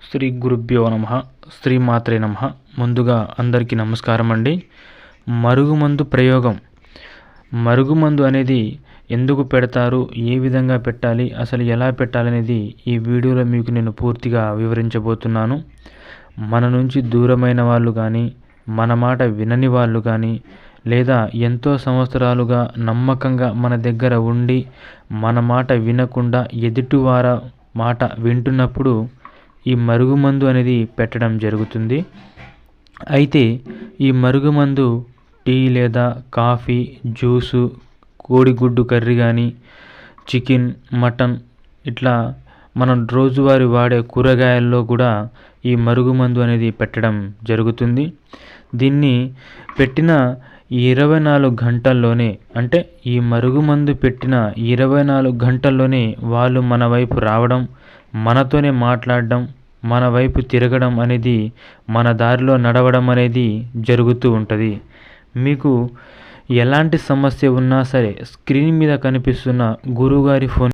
శ్రీ గురుభ్యో నమః శ్రీమాత్రే నమః. ముందుగా అందరికీ నమస్కారం అండి. మరుగుమందు ప్రయోగం. మరుగుమందు అనేది ఎందుకు పెడతారు, ఏ విధంగా పెట్టాలి, అసలు ఎలా పెట్టాలనేది ఈ వీడియోలో మీకు నేను పూర్తిగా వివరించబోతున్నాను. మన నుంచి దూరమైన వాళ్ళు కానీ, మన మాట వినని వాళ్ళు కానీ, లేదా ఎంతో సంవత్సరాలుగా నమ్మకంగా మన దగ్గర ఉండి మన మాట వినకుండా ఎదుటివార మాట వింటున్నప్పుడు ఈ మరుగుమందు అనేది పెట్టడం జరుగుతుంది. అయితే ఈ మరుగుమందు టీ లేదా కాఫీ, జ్యూసు, కోడిగుడ్డు కర్రీ కానీ, చికెన్, మటన్ ఇట్లా మనం రోజువారీ వాడే కూరగాయల్లో కూడా ఈ మరుగుమందు అనేది పెట్టడం జరుగుతుంది. దీన్ని పెట్టిన 24 గంటల్లోనే, అంటే ఈ మరుగుమందు పెట్టిన 24 గంటల్లోనే వాళ్ళు మన వైపు రావడం, మనతోనే మాట్లాడడం, మన వైపు తిరగడం అనేది, మన దారిలో నడవడం అనేది జరుగుతూ ఉంటుంది. మీకు ఎలాంటి సమస్య ఉన్నా సరే స్క్రీన్ మీద కనిపిస్తున్న గురువుగారి ఫోన్